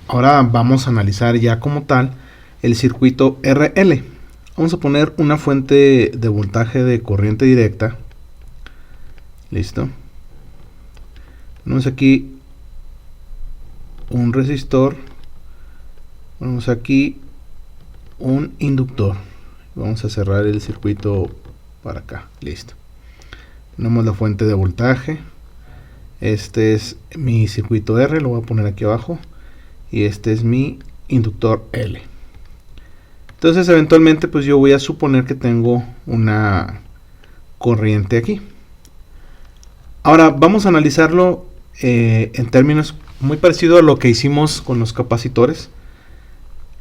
Ahora vamos a analizar ya como tal el circuito RL. Vamos a poner una fuente de voltaje de corriente directa. Listo. Tenemos aquí un resistor. Tenemos aquí un inductor. Vamos a cerrar el circuito para acá. Listo. Tenemos la fuente de voltaje. Este es mi circuito R, lo voy a poner aquí abajo. Y este es mi inductor L. Entonces eventualmente pues yo voy a suponer que tengo una corriente aquí. Ahora vamos a analizarlo en términos muy parecidos a lo que hicimos con los capacitores.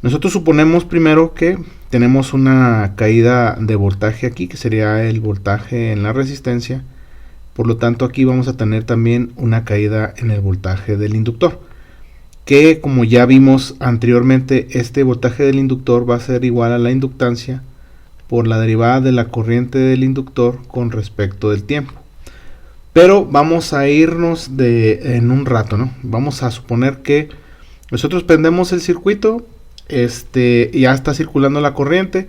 Nosotros suponemos primero que tenemos una caída de voltaje aquí, que sería el voltaje en la resistencia. Por lo tanto aquí vamos a tener también una caída en el voltaje del inductor, que como ya vimos anteriormente, este voltaje del inductor va a ser igual a la inductancia por la derivada de la corriente del inductor con respecto del tiempo. Pero vamos a irnos en un rato, ¿no? Vamos a suponer que nosotros prendemos el circuito, ya está circulando la corriente.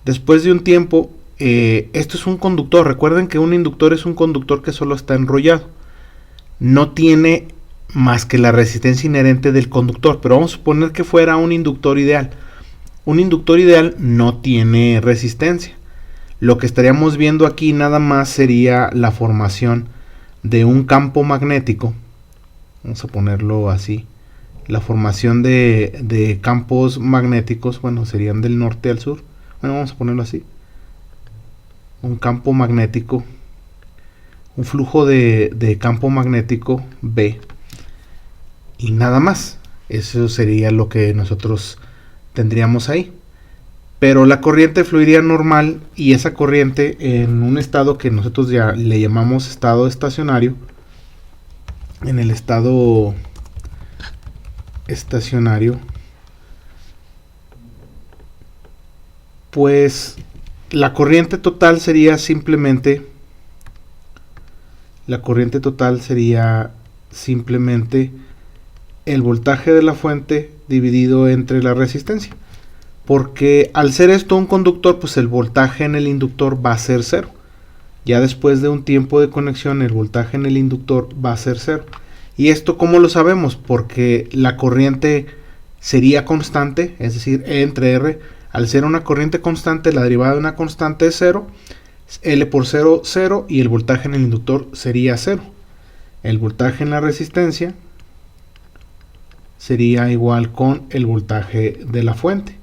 Después de un tiempo, esto es un conductor. Recuerden que un inductor es un conductor que solo está enrollado. No tiene más que la resistencia inherente del conductor, pero vamos a suponer que fuera un inductor ideal. Un inductor ideal no tiene resistencia. Lo que estaríamos viendo aquí nada más sería la formación de un campo magnético. Vamos a ponerlo así. La formación de campos magnéticos, bueno, serían del norte al sur. Bueno, vamos a ponerlo así. Un campo magnético, un flujo de campo magnético B. Y nada más. Eso sería lo que nosotros tendríamos ahí. Pero la corriente fluiría normal, y esa corriente en un estado que nosotros ya le llamamos estado estacionario. En el estado estacionario, pues la corriente total sería simplemente el voltaje de la fuente dividido entre la resistencia, porque al ser esto un conductor, pues el voltaje en el inductor va a ser cero. Ya después de un tiempo de conexión, el voltaje en el inductor va a ser cero. ¿Y esto cómo lo sabemos? Porque la corriente sería constante, es decir, E entre R. Al ser una corriente constante, la derivada de una constante es 0. L por 0, 0, y el voltaje en el inductor sería 0. El voltaje en la resistencia sería igual con el voltaje de la fuente.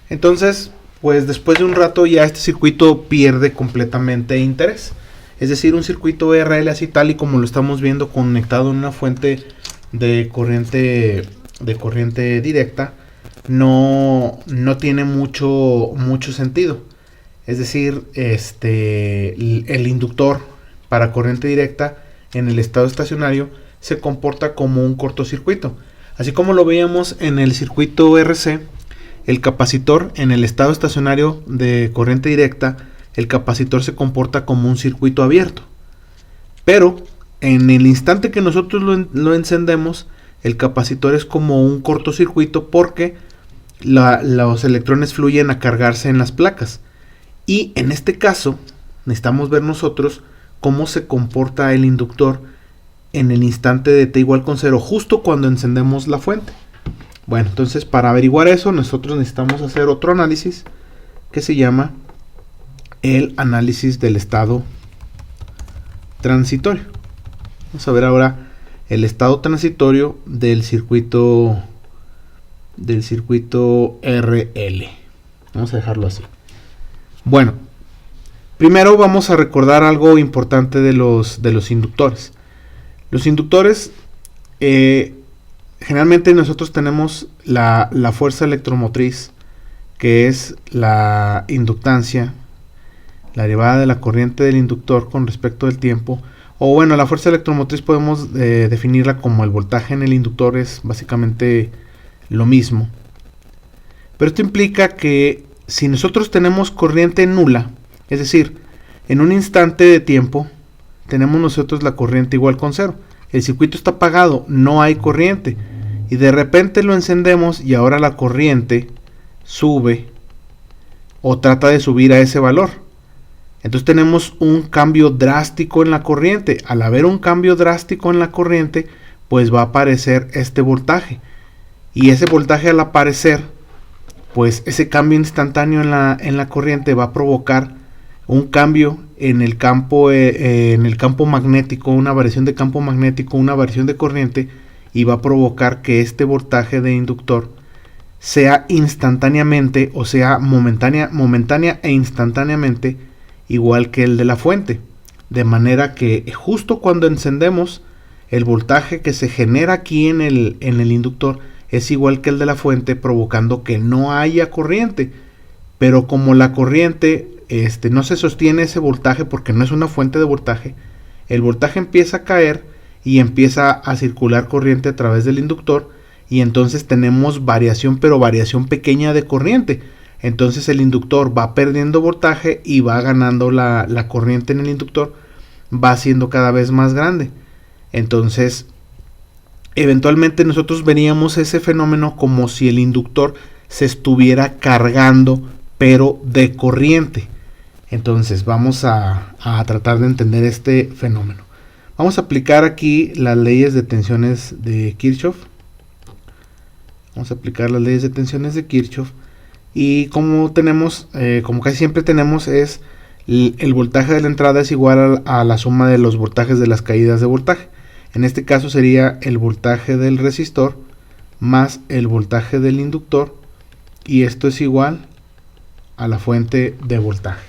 Entonces, pues después de un rato ya este circuito pierde completamente interés. Es decir, un circuito RL así tal y como lo estamos viendo, conectado en una fuente de corriente directa, no tiene mucho sentido. Es decir, el inductor para corriente directa en el estado estacionario se comporta como un cortocircuito. Así como lo veíamos en el circuito RC, el capacitor en el estado estacionario de corriente directa, el capacitor se comporta como un circuito abierto. Pero en el instante que nosotros lo encendemos, el capacitor es como un cortocircuito, porque los electrones fluyen a cargarse en las placas. Y en este caso necesitamos ver nosotros cómo se comporta el inductor en el instante de t igual con 0, justo cuando encendemos la fuente. Bueno, entonces para averiguar eso nosotros necesitamos hacer otro análisis que se llama el análisis del estado transitorio. Vamos a ver ahora el estado transitorio del circuito RL. Vamos a dejarlo así. Bueno, primero vamos a recordar algo importante de los inductores. Los inductores, generalmente nosotros tenemos la fuerza electromotriz, que es la inductancia, la derivada de la corriente del inductor con respecto del tiempo. O bueno, la fuerza electromotriz podemos definirla como el voltaje en el inductor, es básicamente lo mismo. Pero esto implica que si nosotros tenemos corriente nula, es decir, en un instante de tiempo tenemos nosotros la corriente igual con 0. El circuito está apagado, no hay corriente. y de repente lo encendemos y ahora la corriente sube o trata de subir a ese valor. Entonces tenemos un cambio drástico en la corriente. Al haber un cambio drástico en la corriente, pues va a aparecer este voltaje. Y ese voltaje, al aparecer, pues ese cambio instantáneo en la corriente va a provocar un cambio en el campo magnético, una variación de campo magnético, una variación de corriente, y va a provocar que este voltaje de inductor sea instantáneamente, o sea momentánea e instantáneamente igual que el de la fuente, de manera que justo cuando encendemos, el voltaje que se genera aquí en el inductor es igual que el de la fuente, provocando que no haya corriente. Pero como la corriente no se sostiene ese voltaje porque no es una fuente de voltaje, el voltaje empieza a caer y empieza a circular corriente a través del inductor, y entonces tenemos variación, pero variación pequeña de corriente. Entonces el inductor va perdiendo voltaje y va ganando la corriente en el inductor, va siendo cada vez más grande. Entonces eventualmente nosotros veríamos ese fenómeno como si el inductor se estuviera cargando, pero de corriente. Entonces vamos a tratar de entender este fenómeno. Vamos a aplicar aquí las leyes de tensiones de Kirchhoff. Vamos a aplicar las leyes de tensiones de Kirchhoff. Y como tenemos, como casi siempre tenemos, es el voltaje de la entrada es igual a la suma de los voltajes de las caídas de voltaje. En este caso sería el voltaje del resistor más el voltaje del inductor, y esto es igual a la fuente de voltaje.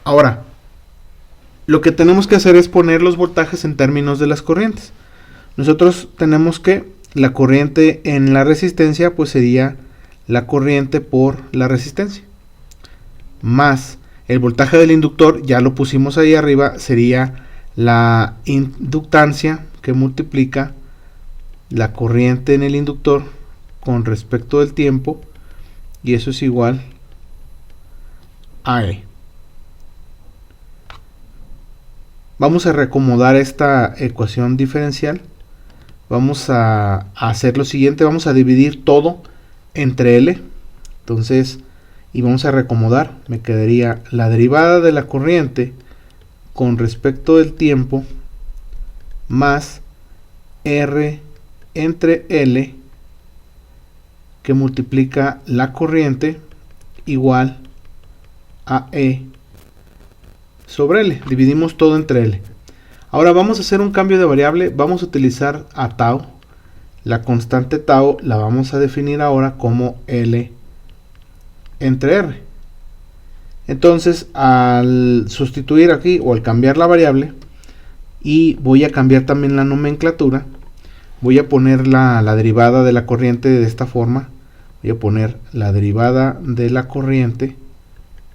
Ahora, lo que tenemos que hacer es poner los voltajes en términos de las corrientes. Nosotros tenemos que la corriente en la resistencia pues sería la corriente por la resistencia, más el voltaje del inductor, ya lo pusimos ahí arriba, sería la inductancia que multiplica la corriente en el inductor con respecto del tiempo, y eso es igual a E. Vamos a reacomodar esta ecuación diferencial. Vamos a hacer lo siguiente, vamos a dividir todo entre L, entonces, y vamos a reacomodar. Me quedaría la derivada de la corriente con respecto del tiempo más R entre L que multiplica la corriente igual a E sobre L. Dividimos todo entre L. Ahora vamos a hacer un cambio de variable, vamos a utilizar a tau. La constante tau la vamos a definir ahora como L entre R. Entonces, al sustituir aquí o al cambiar la variable, y voy a cambiar también la nomenclatura, voy a poner la derivada de la corriente de esta forma. Voy a poner la derivada de la corriente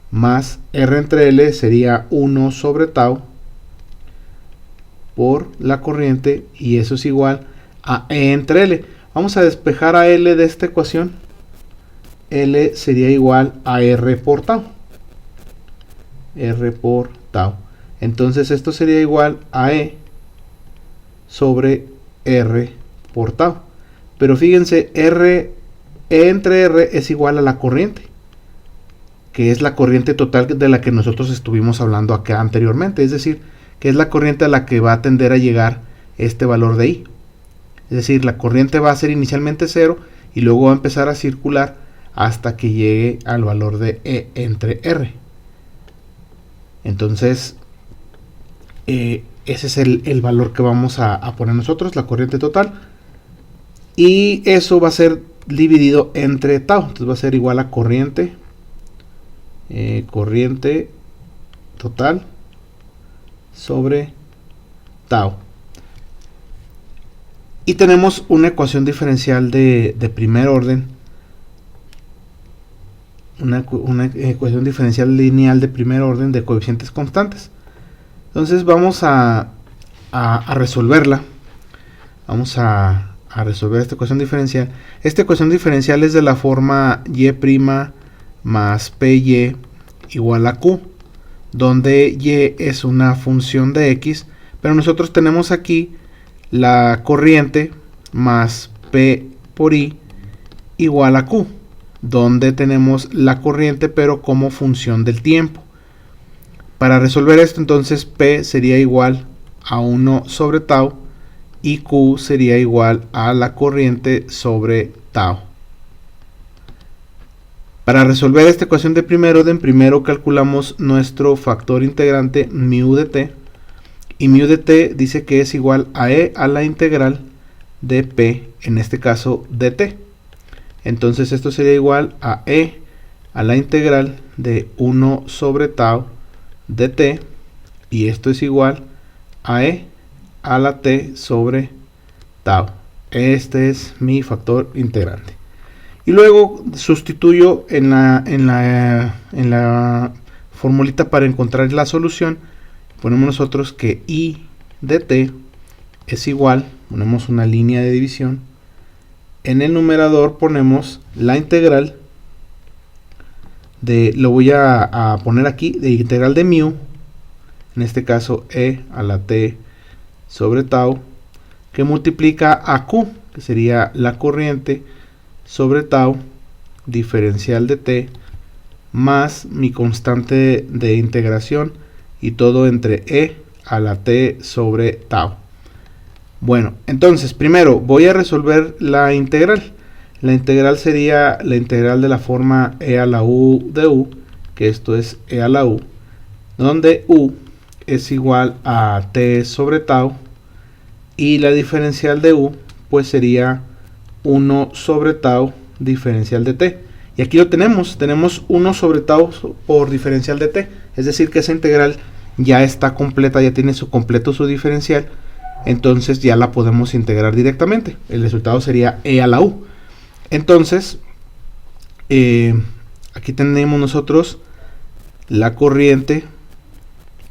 más R entre L sería 1 sobre tau por la corriente, y eso es igual a E entre L. Vamos a despejar a L de esta ecuación. L sería igual a R por tau. R por tau. Entonces esto sería igual a E sobre R por tau. Pero fíjense, E entre R es igual a la corriente, que es la corriente total de la que nosotros estuvimos hablando acá anteriormente. Es decir, que es la corriente a la que va a tender a llegar este valor de I. Es decir, la corriente va a ser inicialmente 0 y luego va a empezar a circular hasta que llegue al valor de E entre R. Entonces, ese es el valor que vamos a poner nosotros, la corriente total. Y eso va a ser dividido entre tau. Entonces va a ser igual a corriente total sobre tau. Y tenemos una ecuación diferencial de primer orden, una ecuación diferencial lineal de primer orden de coeficientes constantes. Entonces vamos a resolverla. Vamos a resolver esta ecuación diferencial. Esta ecuación diferencial es de la forma y' más py igual a q, donde y es una función de x, pero nosotros tenemos aquí la corriente más P P por I igual a Q, donde tenemos la corriente pero como función del tiempo. Para resolver esto, entonces P sería igual a 1 sobre tau y Q sería igual a la corriente sobre tau. Para resolver esta ecuación de primer orden, primero calculamos nuestro factor integrante mu de t, y mu de t dice que es igual a e a la integral de p, en este caso de t. Entonces esto sería igual a e a la integral de 1 sobre tau de t, y esto es igual a e a la t sobre tau. Este es mi factor integrante. Y luego sustituyo en la formulita para encontrar la solución. Ponemos nosotros que I de t es igual, ponemos una línea de división. En el numerador ponemos la integral de, lo voy a poner aquí, de integral de mu, en este caso e a la t sobre tau, que multiplica a q, que sería la corriente, sobre tau, diferencial de t, más mi constante de integración, y todo entre e a la t sobre tau. Bueno, entonces primero voy a resolver la integral. La integral sería la integral de la forma e a la u de u, que esto es e a la u, donde u es igual a t sobre tau, y la diferencial de u pues sería 1 sobre tau diferencial de t. Y aquí lo tenemos 1 sobre tau por diferencial de t, es decir que esa integral ya está completa, ya tiene completo su diferencial, entonces ya la podemos integrar directamente. El resultado sería e a la u. Entonces aquí tenemos nosotros la corriente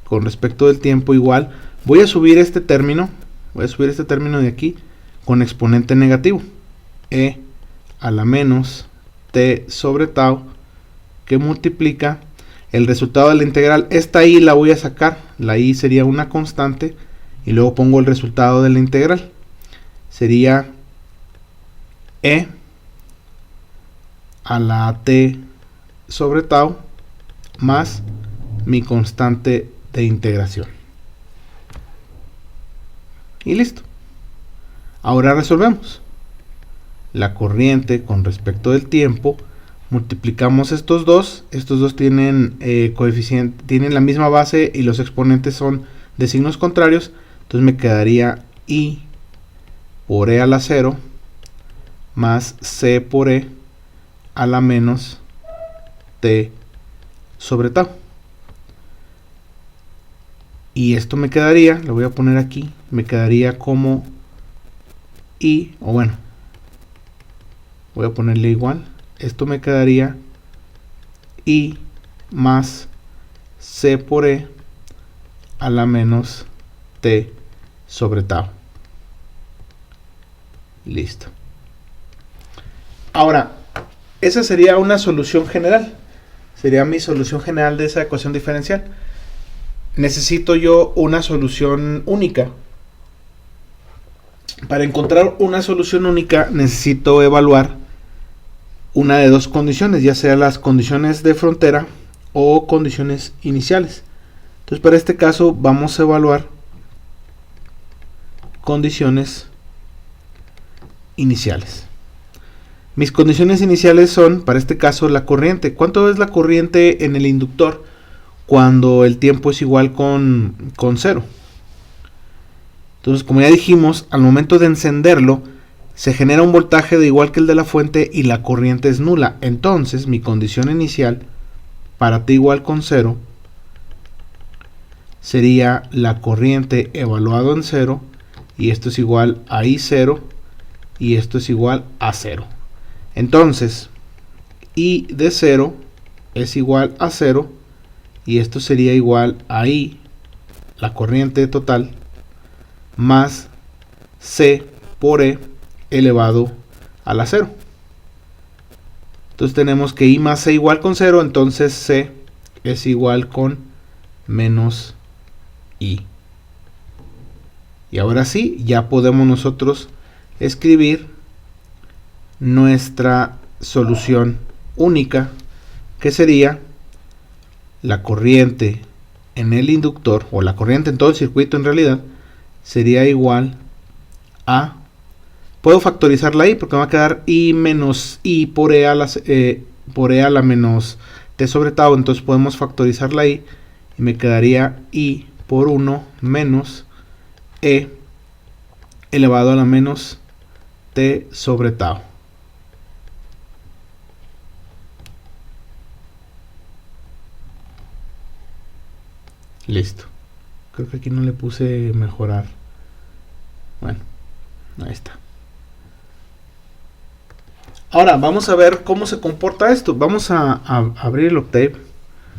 con respecto del tiempo igual. Voy a subir este término de aquí con exponente negativo, e a la menos t sobre tau, que multiplica el resultado de la integral. Esta i la voy a sacar, la i sería una constante, y luego pongo el resultado de la integral, sería e a la t sobre tau más mi constante de integración. Y listo. Ahora resolvemos. La corriente con respecto del tiempo, multiplicamos estos dos tienen coeficiente, tienen la misma base y los exponentes son de signos contrarios, entonces me quedaría I por e a la 0 más c por e a la menos t sobre tau. Y esto me quedaría, lo voy a poner aquí, me quedaría como I, o bueno, voy a ponerle igual, esto me quedaría I más c por e a la menos t sobre tau. Listo. Ahora, esa sería una solución general, sería mi solución general de esa ecuación diferencial. Necesito yo una solución única. Para encontrar una solución única necesito evaluar una de dos condiciones, ya sea las condiciones de frontera o condiciones iniciales. Entonces para este caso vamos a evaluar condiciones iniciales. Mis condiciones iniciales son, para este caso, la corriente. ¿Cuánto es la corriente en el inductor cuando el tiempo es igual con 0? Entonces, como ya dijimos, al momento de encenderlo, se genera un voltaje de igual que el de la fuente y la corriente es nula. Entonces, mi condición inicial para t igual con 0 sería la corriente evaluado en 0, y esto es igual a I0, y esto es igual a 0. Entonces, I de 0 es igual a 0, y esto sería igual a I, la corriente total, más C por E elevado a la 0. Entonces tenemos que I más C igual con 0, entonces C es igual con menos I. Y ahora sí, ya podemos nosotros escribir nuestra solución única, que sería la corriente en el inductor, o la corriente en todo el circuito en realidad, sería igual a, puedo factorizar la I porque me va a quedar I menos I por E a la menos T sobre tau. Entonces podemos factorizar la I y me quedaría I por 1 menos E elevado a la menos T sobre tau. Listo. Creo que aquí no le puse mejorar. Bueno, ahí está. Ahora vamos a ver cómo se comporta esto. Vamos a abrir el Octave.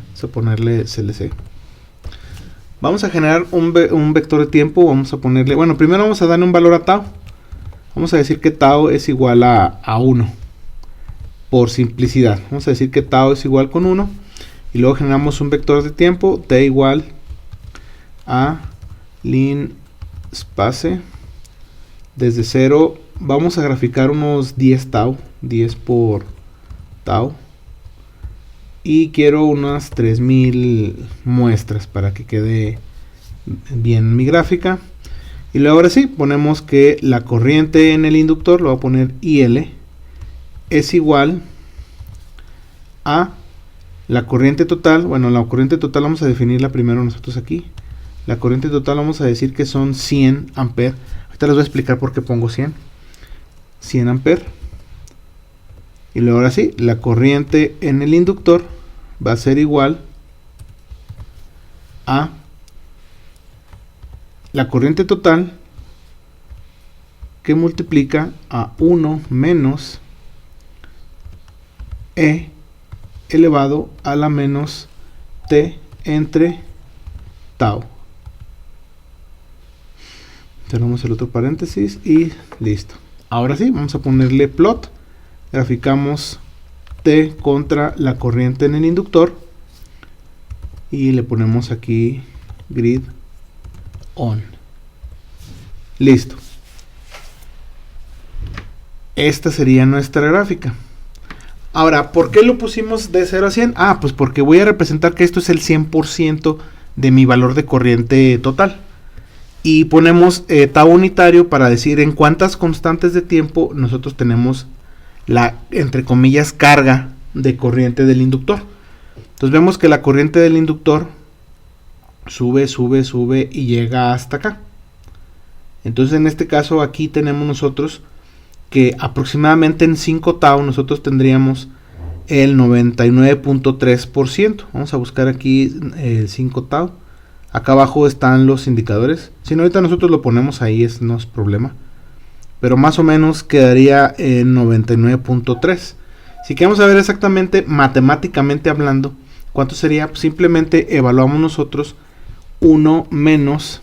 Vamos a ponerle CLC. Vamos a generar un vector de tiempo. Vamos a ponerle, bueno, primero vamos a darle un valor a tau. Vamos a decir que tau es igual a 1. Por simplicidad. Vamos a decir que tau es igual con 1. Y luego generamos un vector de tiempo. T igual a lin space. Desde 0 vamos a graficar unos 10 tau. 10 por tau. Y quiero unas 3000 muestras para que quede bien mi gráfica. Y luego ahora sí, ponemos que la corriente en el inductor, lo voy a poner IL, es igual a la corriente total. Bueno, la corriente total vamos a definirla primero nosotros aquí. La corriente total vamos a decir que son 100 amperes. Ahorita les voy a explicar por qué pongo 100. 100 amperes. Y luego ahora sí, la corriente en el inductor va a ser igual a la corriente total que multiplica a 1 menos E elevado a la menos T entre tau. Cerramos el otro paréntesis y listo. Ahora sí, vamos a ponerle plot. Graficamos T contra la corriente en el inductor y le ponemos aquí grid on. Listo. Esta sería nuestra gráfica. Ahora, ¿por qué lo pusimos de 0 a 100? Ah, pues porque voy a representar que esto es el 100% de mi valor de corriente total. Y ponemos tau unitario para decir en cuántas constantes de tiempo nosotros tenemos la, entre comillas, carga de corriente del inductor. Entonces vemos que la corriente del inductor sube, sube, sube y llega hasta acá. Entonces en este caso aquí tenemos nosotros que aproximadamente en 5 tau nosotros tendríamos el 99.3%. Vamos a buscar aquí el 5 tau. Acá abajo están los indicadores. Si no, ahorita nosotros lo ponemos ahí, no es problema. Pero más o menos quedaría en 99.3. Si queremos saber exactamente, matemáticamente hablando, ¿cuánto sería? Pues simplemente evaluamos nosotros 1 menos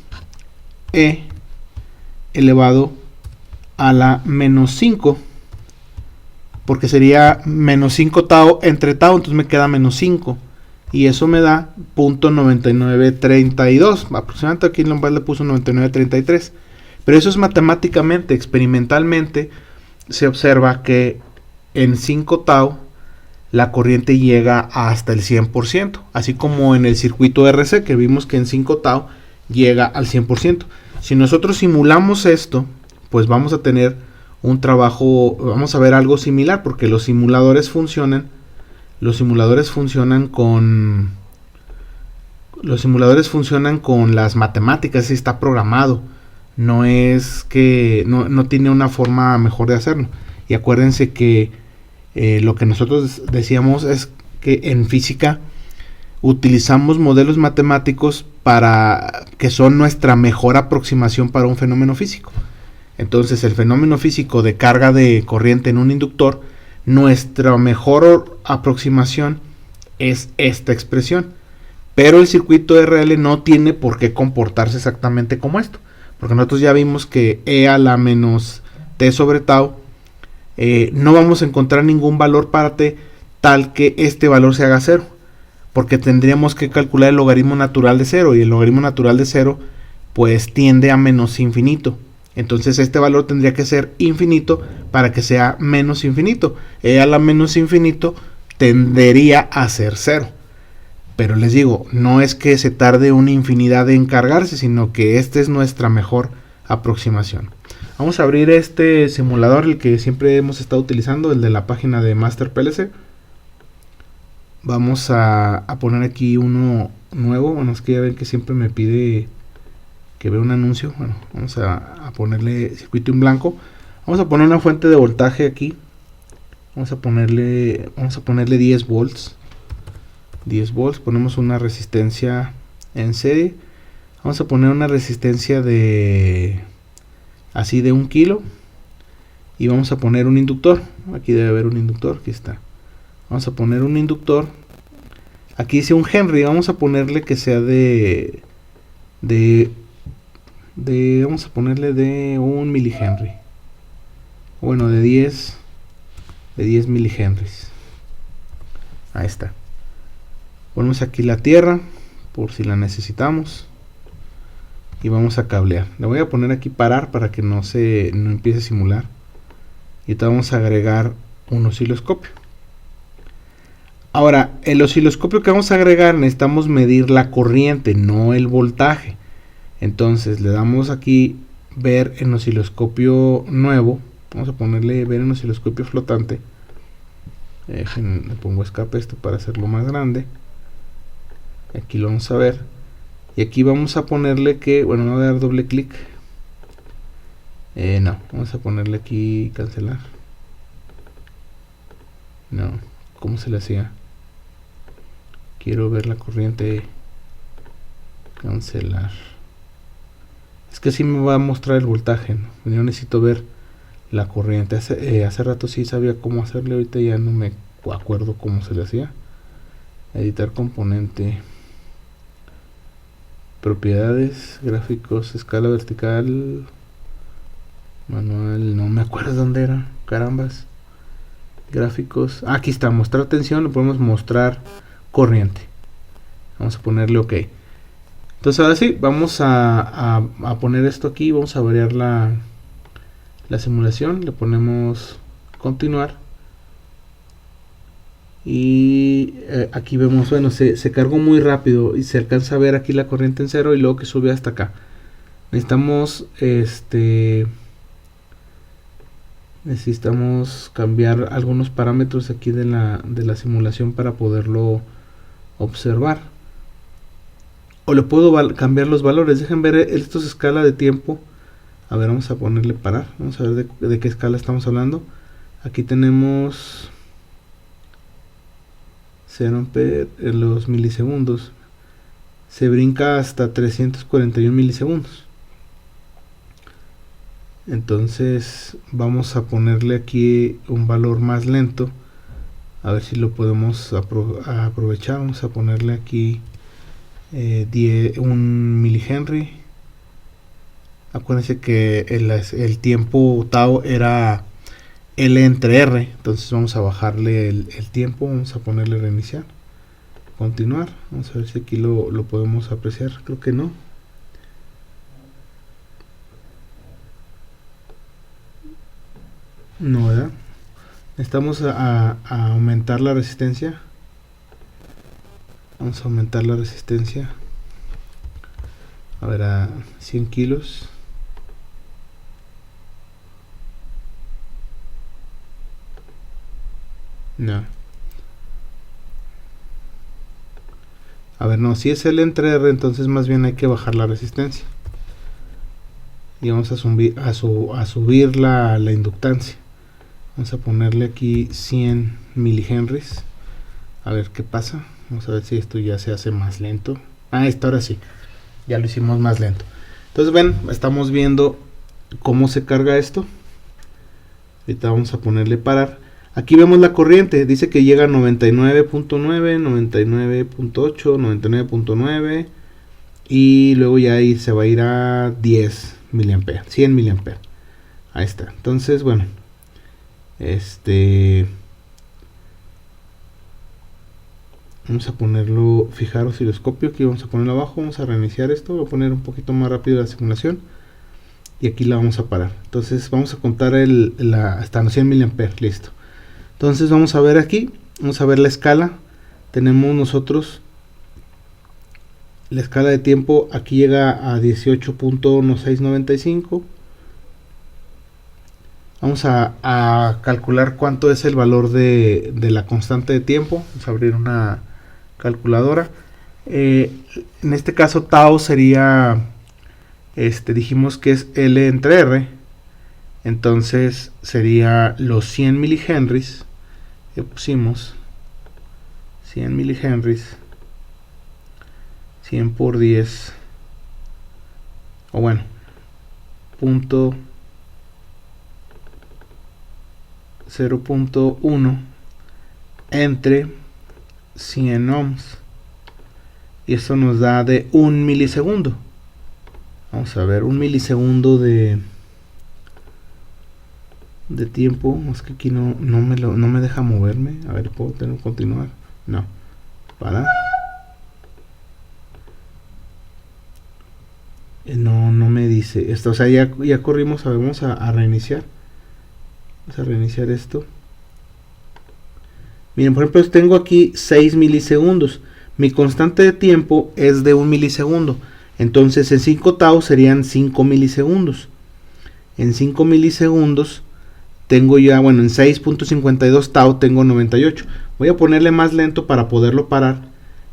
E elevado a la menos 5. Porque sería menos 5 tau entre tau, entonces me queda menos 5. Y eso me da .9932. Aproximadamente aquí en Lombard le puso 9933. Pero eso es matemáticamente. Experimentalmente se observa que en 5 tau la corriente llega hasta el 100%. Así como en el circuito RC que vimos que en 5 tau llega al 100%. Si nosotros simulamos esto, pues vamos a tener un trabajo, vamos a ver algo similar, porque los simuladores funcionan con las matemáticas, está programado. No es que no tiene una forma mejor de hacerlo. Y acuérdense que lo que nosotros decíamos es que en física utilizamos modelos matemáticos para que son nuestra mejor aproximación para un fenómeno físico. Entonces el fenómeno físico de carga de corriente en un inductor, nuestra mejor aproximación es esta expresión. Pero el circuito RL no tiene por qué comportarse exactamente como esto. Porque nosotros ya vimos que E a la menos T sobre tau, no vamos a encontrar ningún valor para T tal que este valor se haga 0. Porque tendríamos que calcular el logaritmo natural de 0. Y el logaritmo natural de 0 pues tiende a menos infinito. Entonces este valor tendría que ser infinito para que sea menos infinito. A la menos infinito tendería a ser 0. Pero les digo, no es que se tarde una infinidad en cargarse, sino que esta es nuestra mejor aproximación. Vamos a abrir este simulador, el que siempre hemos estado utilizando, el de la página de MasterPLC. Vamos a poner aquí uno nuevo. Bueno, es que ya ven que siempre me pide que vea un anuncio. Bueno, vamos a ponerle circuito en blanco. Vamos a poner una fuente de voltaje aquí. Vamos a ponerle 10 volts. 10 volts. Ponemos una resistencia en serie. Vamos a poner una resistencia de 1 kilo. Y vamos a poner un inductor. Aquí debe haber un inductor. Aquí está. Vamos a poner un inductor. Aquí dice un Henry. Vamos a ponerle que sea vamos a ponerle de 1 milihenry. Bueno, de 10 milihenries. Ahí está. Ponemos aquí la tierra por si la necesitamos. Y vamos a cablear. Le voy a poner aquí parar para que no empiece a simular. Y ahorita vamos a agregar un osciloscopio. Ahora, el osciloscopio que vamos a agregar necesitamos medir la corriente, no el voltaje. Entonces le damos aquí ver en osciloscopio nuevo. Vamos a ponerle ver en osciloscopio flotante. Le pongo escape esto para hacerlo más grande. Aquí lo vamos a ver. Y aquí vamos a ponerle que, bueno, no voy a dar doble clic. No, vamos a ponerle aquí cancelar. No, ¿cómo se le hacía? Quiero ver la corriente. Cancelar. Es que así me va a mostrar el voltaje, ¿no? Yo necesito ver la corriente. Hace rato sí sabía cómo hacerle, ahorita ya no me acuerdo cómo se le hacía. Editar componente. Propiedades, gráficos, escala vertical. Manual, no me acuerdo dónde era. Carambas. Gráficos. Aquí está, mostrar tensión. Le podemos mostrar corriente. Vamos a ponerle OK. Entonces ahora sí, vamos a poner esto aquí. Vamos a variar la simulación. Le ponemos continuar. Y aquí vemos, bueno, se cargó muy rápido. Y se alcanza a ver aquí la corriente en 0. Y luego que sube hasta acá. Necesitamos cambiar algunos parámetros aquí de la simulación para poderlo observar. O le puedo cambiar los valores. Dejen ver, esto es escala de tiempo. A ver, vamos a ponerle parar. Vamos a ver de qué escala estamos hablando. Aquí tenemos 0 ampere en los milisegundos. Se brinca hasta 341 milisegundos. Entonces vamos a ponerle aquí un valor más lento. A ver si lo podemos aprovechar. Vamos a ponerle aquí 1 milihenry. Acuérdense que el tiempo tau era L entre R. Entonces vamos a bajarle el tiempo. Vamos a ponerle reiniciar. Continuar. Vamos a ver si aquí lo podemos apreciar. Creo que no. No, ¿verdad? Necesitamos a aumentar la resistencia. Vamos a aumentar la resistencia. A ver, a 100 kilos. No. A ver, no, si es L entre R, entonces más bien hay que bajar la resistencia. Y vamos a subir la inductancia. Vamos a ponerle aquí 100 milihenries. A ver qué pasa. Vamos a ver si esto ya se hace más lento. Esto ahora sí. Ya lo hicimos más lento. Entonces ven, estamos viendo cómo se carga esto. Ahorita vamos a ponerle parar. Aquí vemos la corriente. Dice que llega a 99.9, 99.8, 99.9. Y luego ya ahí se va a ir a 10 miliamperes, 100 miliamperes. Ahí está. Entonces, bueno. Vamos a ponerlo, fijar osciloscopio, aquí vamos a ponerlo abajo, vamos a reiniciar esto, voy a poner un poquito más rápido la simulación y aquí la vamos a parar. Entonces vamos a contar hasta los 100 miliamperes, listo. Entonces vamos a ver aquí, vamos a ver la escala. Tenemos nosotros la escala de tiempo, aquí llega a 18.1695. Vamos a calcular cuánto es el valor de la constante de tiempo. Vamos a abrir una calculadora. En este caso tau sería, dijimos que es L entre R. Entonces sería los 100 milihenries que pusimos. 100 milihenries. 100 por 10. O bueno, punto 0.1 entre 100 ohms, y esto nos da de 1 milisegundo. Vamos a ver, 1 milisegundo de tiempo. Es que aquí no me deja moverme. A ver, ¿puedo tener que continuar? No, para. No me dice esto. O sea, ya corrimos. Vamos a reiniciar. Vamos a reiniciar esto. Miren, por ejemplo, tengo aquí 6 milisegundos. Mi constante de tiempo es de 1 milisegundo. Entonces en 5 tau serían 5 milisegundos. En 5 milisegundos tengo ya, bueno, en 6.52 tau tengo 98. Voy a ponerle más lento para poderlo parar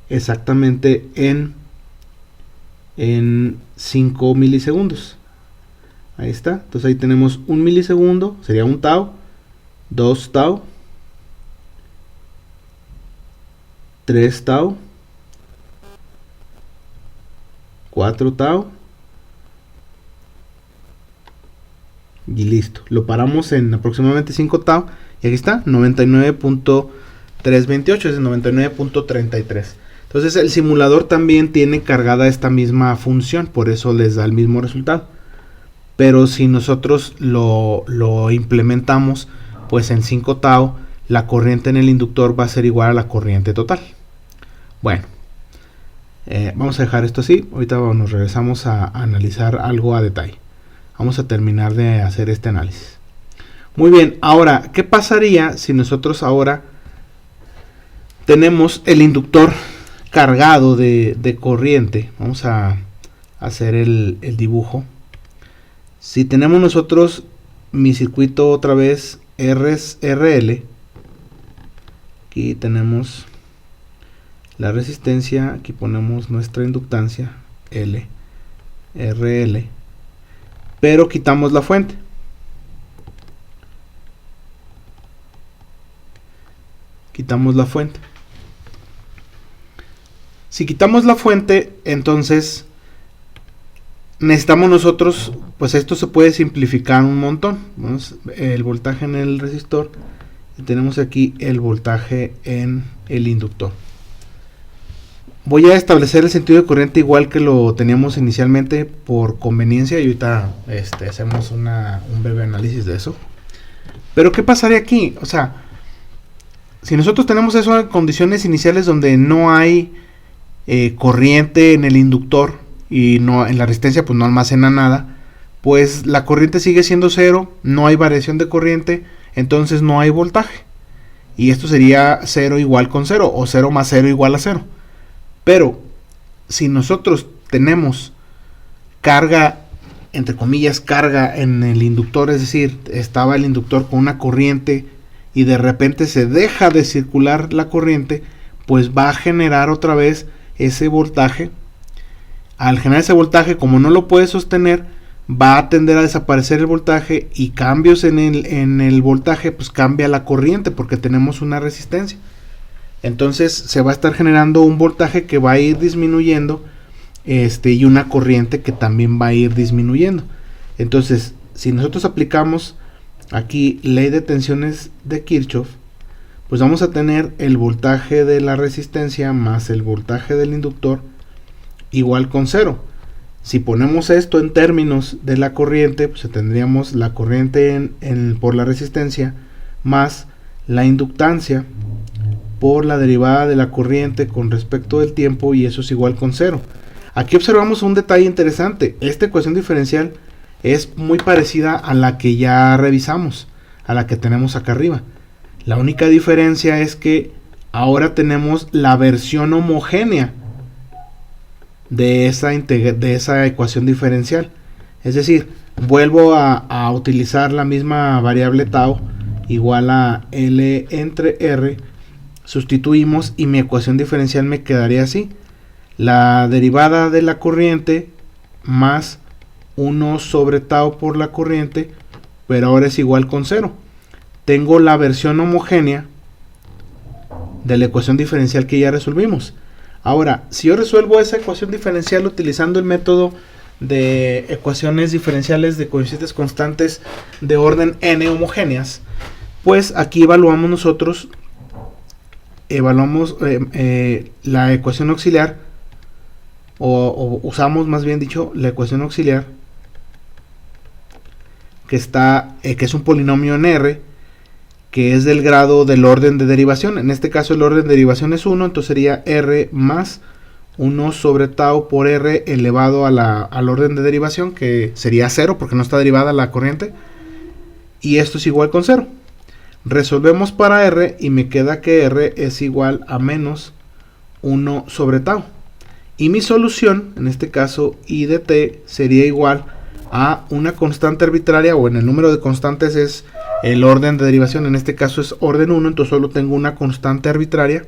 exactamente en 5 milisegundos. Ahí está. Entonces ahí tenemos 1 milisegundo, sería 1 tau, 2 tau, 3 tau, 4 tau y listo. Lo paramos en aproximadamente 5 tau y aquí está, 99.328, es 99.33. Entonces el simulador también tiene cargada esta misma función, por eso les da el mismo resultado. Pero si nosotros lo implementamos, pues en 5 tau la corriente en el inductor va a ser igual a la corriente total. Bueno, vamos a dejar esto así. Ahorita nos regresamos a analizar algo a detalle. Vamos a terminar de hacer este análisis. Muy bien, ahora, ¿qué pasaría si nosotros ahora tenemos el inductor cargado de corriente? Vamos a hacer el dibujo. Si tenemos nosotros mi circuito otra vez RL, aquí tenemos la resistencia, aquí ponemos nuestra inductancia L, RL, pero quitamos la fuente. Quitamos la fuente. Si quitamos la fuente, entonces necesitamos nosotros, pues esto se puede simplificar un montón. Vamos, el voltaje en el resistor y tenemos aquí el voltaje en el inductor. Voy a establecer el sentido de corriente igual que lo teníamos inicialmente por conveniencia y ahorita hacemos un breve análisis de eso. Pero ¿qué pasaría aquí? O sea, si nosotros tenemos eso en condiciones iniciales donde no hay corriente en el inductor y no en la resistencia, pues no almacena nada, pues la corriente sigue siendo cero, no hay variación de corriente, entonces no hay voltaje. Y esto sería 0 igual con 0 o 0 más 0 igual a 0. Pero si nosotros tenemos carga, entre comillas, carga en el inductor, es decir, estaba el inductor con una corriente y de repente se deja de circular la corriente, pues va a generar otra vez ese voltaje. Al generar ese voltaje, como no lo puede sostener, va a tender a desaparecer el voltaje, y cambios en el voltaje pues cambia la corriente porque tenemos una resistencia. Entonces se va a estar generando un voltaje que va a ir disminuyendo y una corriente que también va a ir disminuyendo. Entonces si nosotros aplicamos aquí ley de tensiones de Kirchhoff, pues vamos a tener el voltaje de la resistencia más el voltaje del inductor igual con 0. Si ponemos esto en términos de la corriente, pues tendríamos la corriente por la resistencia más la inductancia por la derivada de la corriente con respecto del tiempo, y eso es igual con 0. Aquí observamos un detalle interesante. Esta ecuación diferencial es muy parecida a la que ya revisamos, a la que tenemos acá arriba. La única diferencia es que ahora tenemos la versión homogénea de esa ecuación diferencial. Es decir, vuelvo a utilizar la misma variable tau igual a L entre R, sustituimos y mi ecuación diferencial me quedaría así: la derivada de la corriente más 1 sobre tau por la corriente, pero ahora es igual con 0. Tengo la versión homogénea de la ecuación diferencial que ya resolvimos. Ahora, si yo resuelvo esa ecuación diferencial utilizando el método de ecuaciones diferenciales de coeficientes constantes de orden n homogéneas, pues aquí evaluamos la ecuación auxiliar, o usamos más bien dicho la ecuación auxiliar que es un polinomio en R, que es del grado del orden de derivación. En este caso el orden de derivación es 1, entonces sería R más 1 sobre tau por R elevado al orden de derivación, que sería 0 porque no está derivada la corriente, y esto es igual con 0. Resolvemos para R y me queda que R es igual a menos 1 sobre tau. Y mi solución, en este caso I de t, sería igual a una constante arbitraria, o en el número de constantes es el orden de derivación, en este caso es orden 1, entonces solo tengo una constante arbitraria,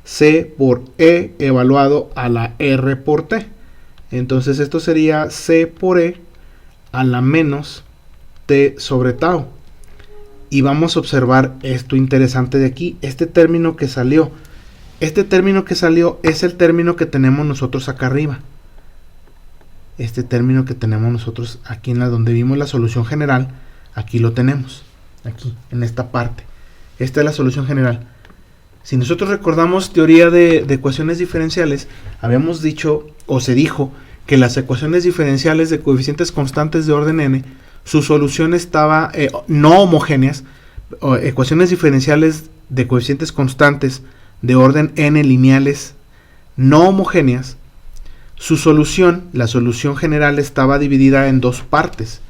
C por E evaluado a la R por T. Entonces esto sería C por E a la menos T sobre tau. Y vamos a observar esto interesante de aquí, este término que salió. Este término que salió es el término que tenemos nosotros acá arriba. Este término que tenemos nosotros aquí en donde vimos la solución general, aquí lo tenemos, aquí, en esta parte. Esta es la solución general. Si nosotros recordamos teoría de ecuaciones diferenciales, habíamos dicho, o se dijo, que las ecuaciones diferenciales de coeficientes constantes de orden n, su solución estaba no homogéneas, ecuaciones diferenciales de coeficientes constantes de orden n lineales no homogéneas, su solución, la solución general, estaba dividida en dos partes.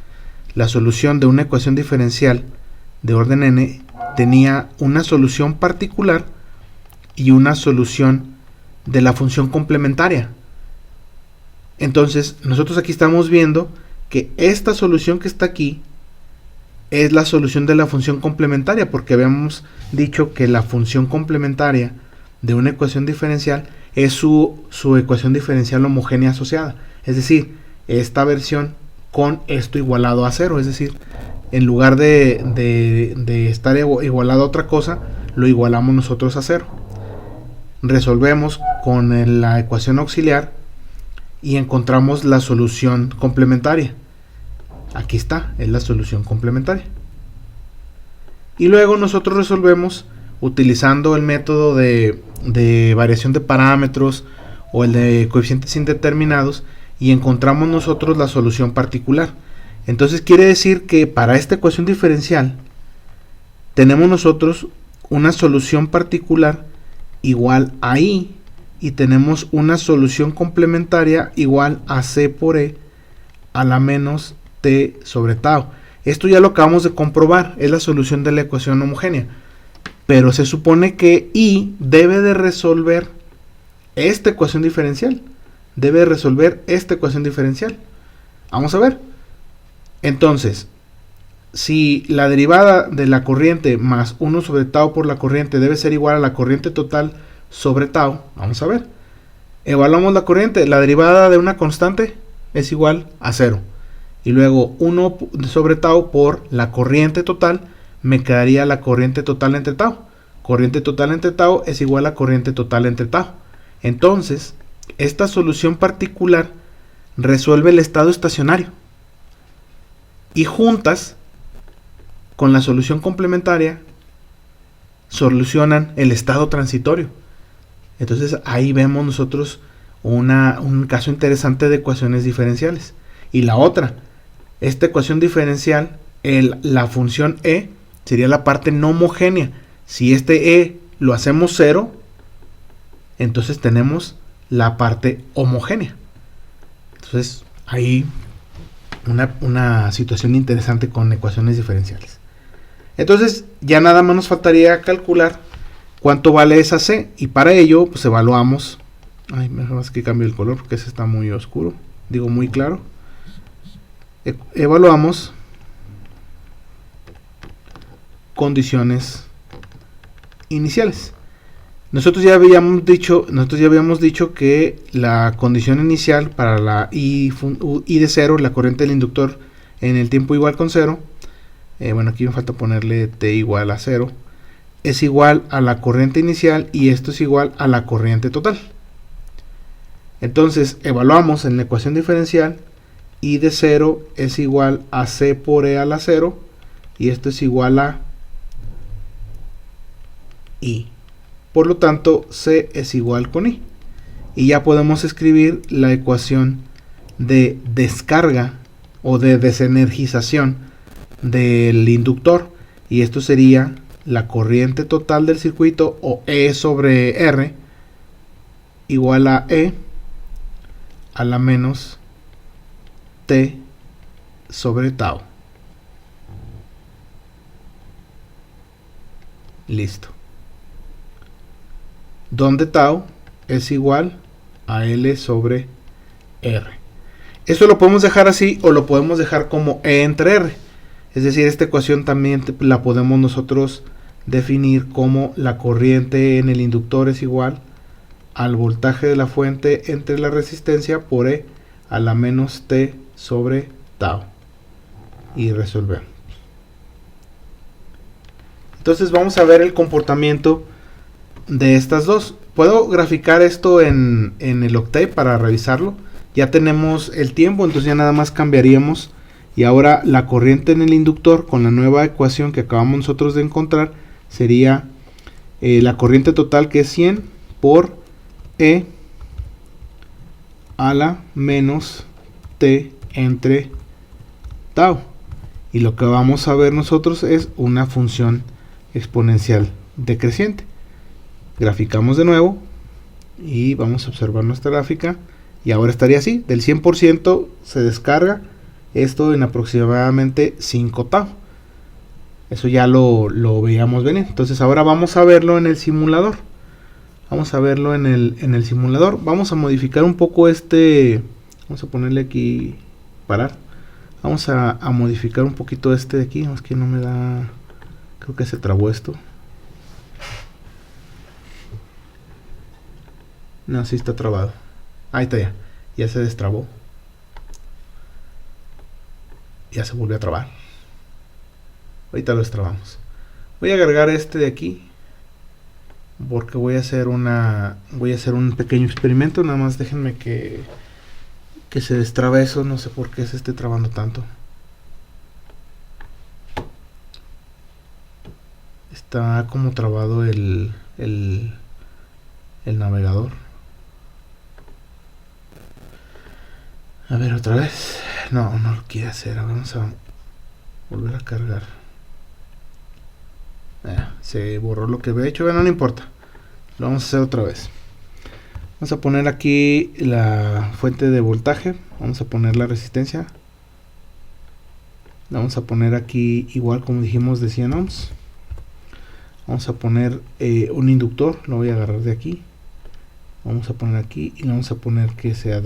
La solución de una ecuación diferencial de orden n tenía una solución particular y una solución de la función complementaria. Entonces, nosotros aquí estamos viendo que esta solución que está aquí es la solución de la función complementaria, porque habíamos dicho que la función complementaria de una ecuación diferencial es su ecuación diferencial homogénea asociada. Es decir, esta versión con esto igualado a 0. Es decir, en lugar de estar igualado a otra cosa, lo igualamos nosotros a 0. Resolvemos con la ecuación auxiliar y encontramos la solución complementaria. Aquí está, es la solución complementaria. Y luego nosotros resolvemos utilizando el método de variación de parámetros o el de coeficientes indeterminados, y encontramos nosotros la solución particular. Entonces quiere decir que para esta ecuación diferencial tenemos nosotros una solución particular igual a I, y tenemos una solución complementaria igual a C por E a la menos T sobre tau. Esto ya lo acabamos de comprobar, es la solución de la ecuación homogénea. Pero se supone que I debe de resolver esta ecuación diferencial. Debe de resolver esta ecuación diferencial. Vamos a ver. Entonces, si la derivada de la corriente más 1 sobre tau por la corriente debe ser igual a la corriente total sobre tau, vamos a ver. Evaluamos la corriente. La derivada de una constante es igual a 0. Y luego 1 sobre tau por la corriente total, me quedaría la corriente total entre tau. Corriente total entre tau es igual a corriente total entre tau. Entonces, esta solución particular resuelve el estado estacionario. Y juntas con la solución complementaria solucionan el estado transitorio. Entonces ahí vemos nosotros un caso interesante de ecuaciones diferenciales. Y la otra, esta ecuación diferencial, la función e sería la parte no homogénea. Si este e lo hacemos 0, entonces tenemos la parte homogénea. Entonces ahí una situación interesante con ecuaciones diferenciales. Entonces ya nada más nos faltaría calcular cuánto vale esa C, y para ello pues evaluamos, mejor es que cambie el color porque ese está muy oscuro, digo muy claro. Evaluamos condiciones iniciales. Nosotros ya habíamos dicho que la condición inicial para la I de 0, la corriente del inductor en el tiempo igual con 0, bueno, aquí me falta ponerle t igual a 0, es igual a la corriente inicial, y esto es igual a la corriente total. Entonces evaluamos en la ecuación diferencial, I de 0 es igual a C por E a la 0, y esto es igual a I. Por lo tanto, C es igual con I. Y ya podemos escribir la ecuación de descarga o de desenergización del inductor. Y esto sería la corriente total del circuito, o E sobre R, igual a E a la menos T sobre tau. Listo. Donde tau es igual a L sobre R. Esto lo podemos dejar así, o lo podemos dejar como E entre R. Es decir, esta ecuación también la podemos nosotros definir como la corriente en el inductor es igual al voltaje de la fuente entre la resistencia por E a la menos T sobre tau. Y resolvemos. Entonces vamos a ver el comportamiento de estas dos. Puedo graficar esto en el Octave para revisarlo. Ya tenemos el tiempo, entonces ya nada más cambiaríamos. Y ahora la corriente en el inductor con la nueva ecuación que acabamos nosotros de encontrar sería la corriente total, que es 100 por E a la menos T entre tau. Y lo que vamos a ver nosotros es una función exponencial decreciente. Graficamos de nuevo y vamos a observar nuestra gráfica, y ahora estaría así: del 100% se descarga esto en aproximadamente 5 tau. Eso ya lo veíamos venir. Entonces ahora vamos a verlo en el simulador. Vamos a verlo en el simulador. Vamos a modificar un poco vamos a ponerle aquí parar. Vamos a modificar un poquito de aquí. Es que no me da, creo que se trabó esto. No, sí está trabado. Ahí está, ya se destrabó. Ya se volvió a trabar. Ahorita lo destrabamos. Voy a agregar de aquí, porque voy a hacer un pequeño experimento. Nada más déjenme que se destrabe eso. No sé por qué se esté trabando tanto. Está como trabado el navegador. A ver, otra vez. No lo quiere hacer. Vamos a volver a cargar. Se borró lo que había hecho. Bueno, no importa. Lo vamos a hacer otra vez. Vamos a poner aquí la fuente de voltaje. Vamos a poner la resistencia. La vamos a poner aquí igual como dijimos, de 100 ohms. Vamos a poner un inductor. Lo voy a agarrar de aquí. Vamos a poner aquí y le vamos a poner que sea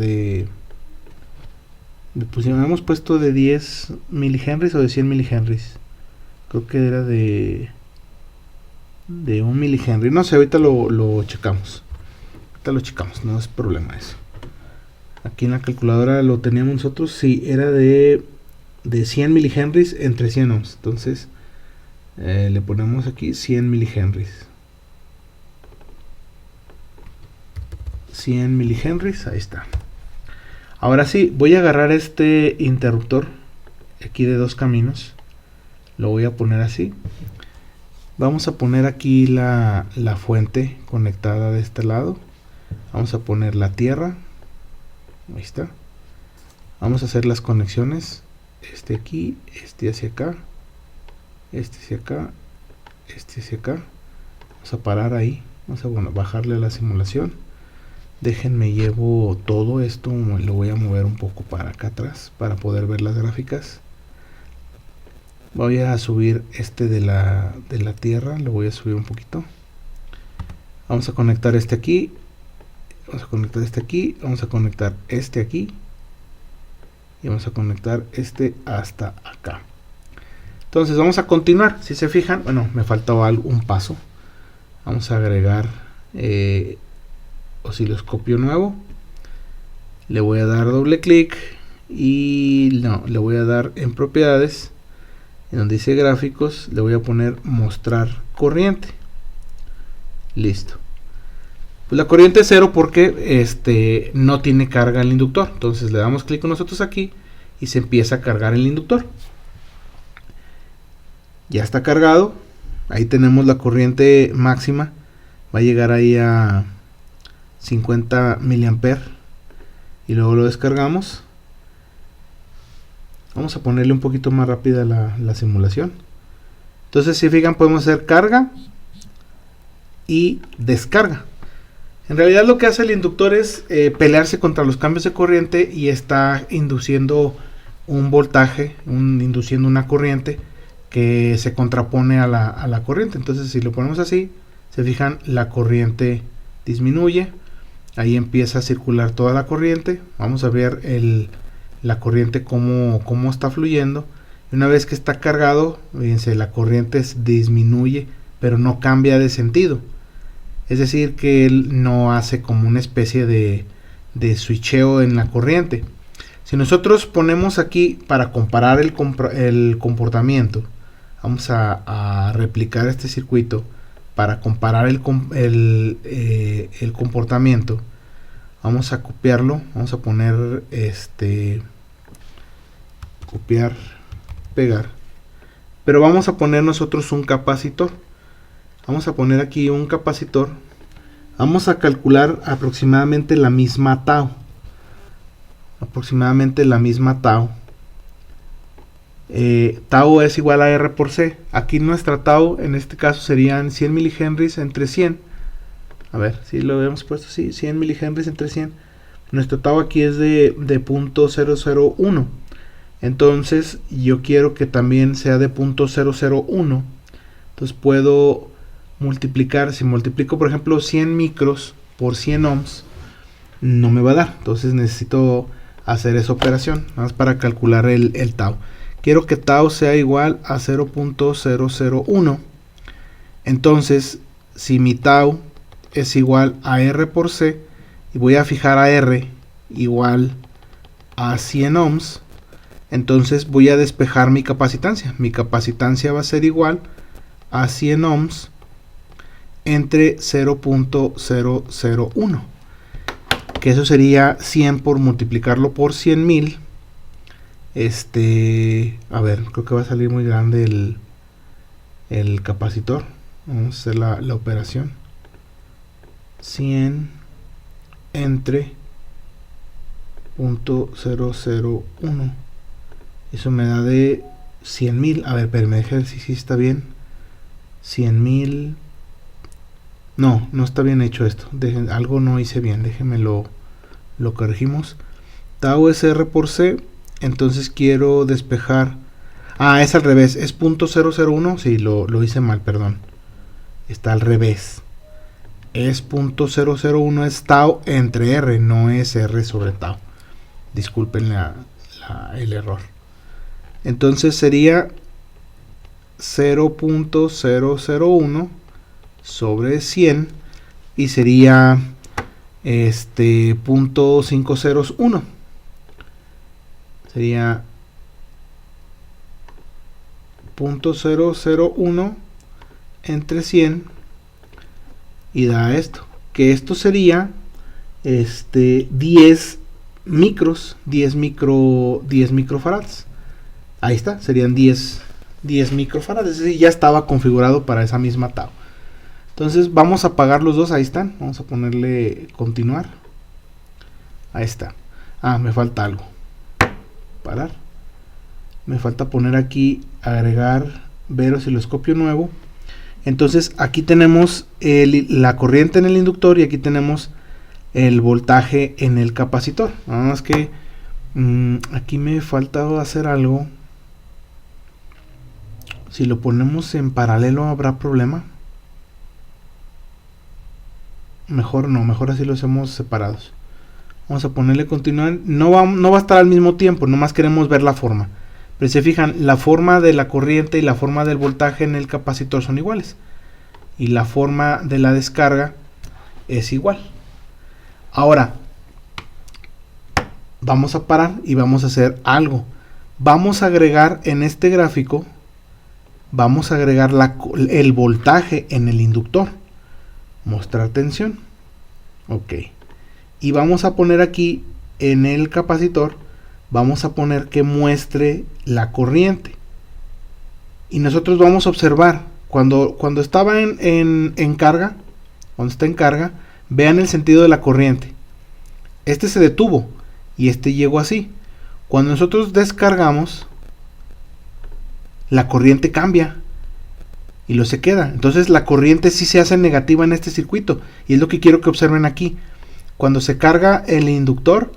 pues hemos puesto de 10 milihenries o de 100 milihenries. Creo que era de 1 milihenry. No sé, ahorita lo checamos. No es problema eso. Aquí en la calculadora lo teníamos nosotros. Sí, era de 100 milihenries entre 100 ohms. Entonces le ponemos aquí 100 milihenries. 100 milihenries, ahí está. Ahora sí, voy a agarrar este interruptor aquí de 2 caminos. Lo voy a poner así. Vamos a poner aquí la fuente conectada de este lado. Vamos a poner la tierra. Ahí está. Vamos a hacer las conexiones. Este aquí, este hacia acá, este hacia acá, este hacia acá. Vamos a parar ahí. Vamos a bajarle a la simulación. Déjenme llevo todo esto, lo voy a mover un poco para acá atrás para poder ver las gráficas. Voy a subir este de la tierra, lo voy a subir un poquito. Vamos a conectar este aquí, vamos a conectar este aquí, vamos a conectar este aquí y vamos a conectar este hasta acá. Entonces vamos a continuar. Si se fijan, bueno, me faltaba un paso. Vamos a agregar osciloscopio nuevo. Le voy a dar doble clic y no, le voy a dar en propiedades, en donde dice gráficos, le voy a poner mostrar corriente. Listo. Pues la corriente es 0 porque no tiene carga el inductor. Entonces le damos clic nosotros aquí y se empieza a cargar el inductor. Ya está cargado. Ahí tenemos la corriente máxima. Va a llegar ahí a 50 miliamperes. Y luego lo descargamos. Vamos a ponerle un poquito más rápida la simulación. Entonces, si fijan, podemos hacer carga y descarga. En realidad lo que hace el inductor es pelearse contra los cambios de corriente y está induciendo un voltaje, induciendo una corriente que se contrapone a la corriente. Entonces, si lo ponemos así, se fijan, la corriente disminuye. Ahí empieza a circular toda la corriente. Vamos a ver la corriente cómo está fluyendo. Y una vez que está cargado, fíjense, la corriente disminuye, pero no cambia de sentido. Es decir, que él no hace como una especie de switcheo en la corriente. Si nosotros ponemos aquí para comparar el comportamiento, vamos a replicar este circuito para comparar el comportamiento. Vamos a copiarlo, vamos a poner copiar, pegar, pero vamos a poner nosotros un capacitor. Vamos a poner aquí un capacitor. Vamos a calcular aproximadamente la misma tau. Tau es igual a R por C. Aquí nuestra tau en este caso serían 100 milihenries entre 100. A ver, si lo habíamos puesto así, 100 milihenries entre 100. Nuestro tau aquí es de 0.001. Entonces yo quiero que también sea de 0.001. Entonces puedo multiplicar. Si multiplico por ejemplo 100 micros por 100 ohms, no me va a dar. Entonces necesito hacer esa operación, nada más para calcular el tau. Quiero que tau sea igual a 0.001. Entonces, si mi tau es igual a R por C, y voy a fijar a R igual a 100 ohms, entonces voy a despejar mi capacitancia. Mi capacitancia va a ser igual a 100 ohms entre 0.001, que eso sería 100 por multiplicarlo por 100.000. A ver, creo que va a salir muy grande el capacitor. Vamos a hacer la operación. 100 entre 0.001. Eso me da de 100.000. A ver, pero me deja ver si está bien. 100.000. No, no está bien hecho esto. Algo no hice bien. Déjenme lo corregimos. Tau es R por C. Entonces quiero despejar. Ah, es al revés. Es 0.001. Sí, lo hice mal, perdón. Está al revés. Es 0.001 es tau entre R, no es R sobre tau. Disculpen el error. Entonces sería 0.001 sobre 100 y sería 0.501. Sería 0.001 entre 100 y da esto, que esto sería 10 micros, 10 microfarads. Ahí está, serían 10 microfarads, es decir, ya estaba configurado para esa misma tau. Entonces vamos a apagar los dos, ahí están, vamos a ponerle continuar. Ahí está. Ah, me falta algo. Parar. Me falta poner aquí, agregar, ver osciloscopio nuevo. Entonces aquí tenemos la corriente en el inductor y aquí tenemos el voltaje en el capacitor. Nada más que aquí me falta hacer algo. Si lo ponemos en paralelo, ¿habrá problema? Mejor no, mejor así lo hacemos separados. Vamos a ponerle continuar. No va a estar al mismo tiempo, nomás queremos ver la forma. Pero si se fijan, la forma de la corriente y la forma del voltaje en el capacitor son iguales. Y la forma de la descarga es igual. Ahora, vamos a parar y vamos a hacer algo. Vamos a agregar en este gráfico, vamos a agregar el voltaje en el inductor. Mostrar tensión. Ok. Y vamos a poner aquí en el capacitor, vamos a poner que muestre la corriente. Y nosotros vamos a observar, cuando estaba en carga, cuando está en carga, vean el sentido de la corriente. Este se detuvo y este llegó así. Cuando nosotros descargamos, la corriente cambia y lo se queda. Entonces la corriente sí se hace negativa en este circuito. Y es lo que quiero que observen aquí. Cuando se carga el inductor,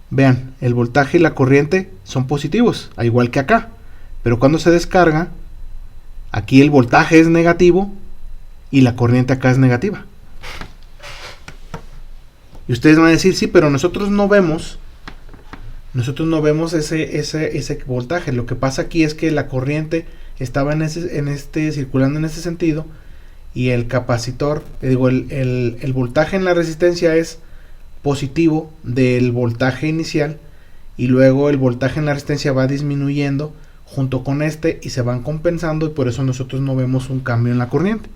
vean, el voltaje y la corriente son positivos, al igual que acá. Pero cuando se descarga, aquí el voltaje es negativo y la corriente acá es negativa. Y ustedes van a decir, sí, pero nosotros no vemos ese voltaje. Lo que pasa aquí es que la corriente estaba circulando en ese sentido, y el capacitor, el voltaje en la resistencia es positivo del voltaje inicial, y luego el voltaje en la resistencia va disminuyendo junto con este y se van compensando, y por eso nosotros no vemos un cambio en la corriente.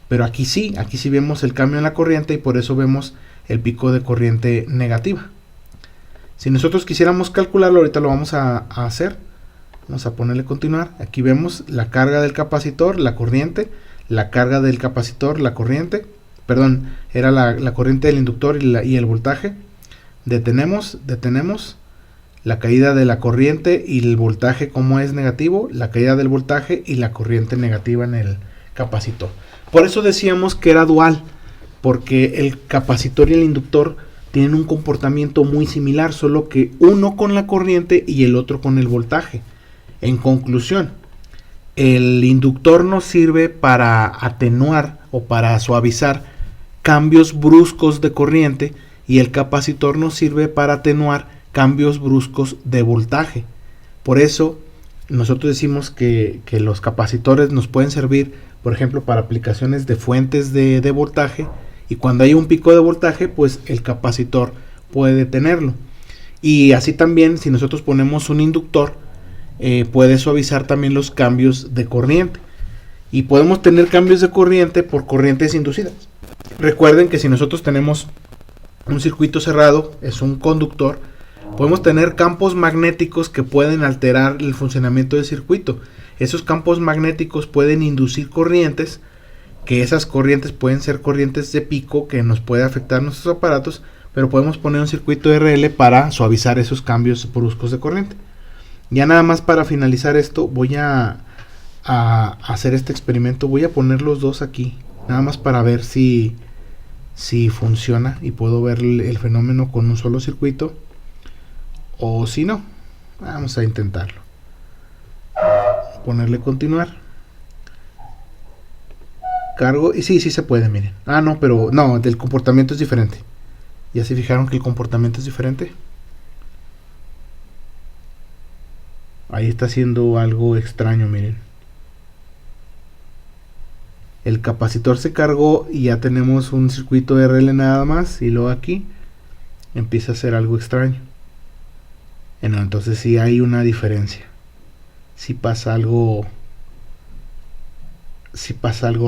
Pero aquí sí vemos el cambio en la corriente, y por eso vemos el pico de corriente negativa. Si nosotros quisiéramos calcularlo, ahorita lo vamos a hacer. Vamos a ponerle continuar. Aquí vemos la carga del capacitor, la corriente, la carga del capacitor, la corriente. Perdón, era la corriente del inductor y el voltaje. Detenemos la caída de la corriente y el voltaje como es negativo, la caída del voltaje y la corriente negativa en el capacitor. Por eso decíamos que era dual, porque el capacitor y el inductor tienen un comportamiento muy similar, solo que uno con la corriente y el otro con el voltaje. En conclusión, el inductor nos sirve para atenuar o para suavizar cambios bruscos de corriente, y el capacitor nos sirve para atenuar cambios bruscos de voltaje. Por eso nosotros decimos que los capacitores nos pueden servir, por ejemplo, para aplicaciones de fuentes de voltaje, y cuando hay un pico de voltaje, pues el capacitor puede detenerlo. Y así también, si nosotros ponemos un inductor, puede suavizar también los cambios de corriente. Y podemos tener cambios de corriente por corrientes inducidas. Recuerden que si nosotros tenemos un circuito cerrado, es un conductor, podemos tener campos magnéticos que pueden alterar el funcionamiento del circuito. Esos campos magnéticos pueden inducir corrientes, que esas corrientes pueden ser corrientes de pico que nos puede afectar nuestros aparatos, pero podemos poner un circuito RL para suavizar esos cambios bruscos de corriente. Ya nada más para finalizar esto, voy a hacer este experimento. Voy a poner los dos aquí, nada más para ver si funciona y puedo ver el fenómeno con un solo circuito, o si no. Vamos a intentarlo. Ponerle continuar. Cargo y sí se puede, miren. No, pero no, el comportamiento es diferente. ¿Ya se fijaron que el comportamiento es diferente? Ahí está haciendo algo extraño, miren. El capacitor se cargó y ya tenemos un circuito RL nada más, y luego aquí empieza a hacer algo extraño. Entonces sí hay una diferencia. Sí pasa algo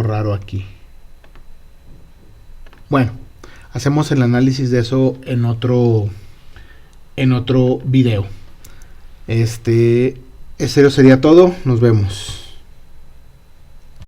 raro aquí. Bueno, hacemos el análisis de eso en otro video. Eso sería todo. Nos vemos.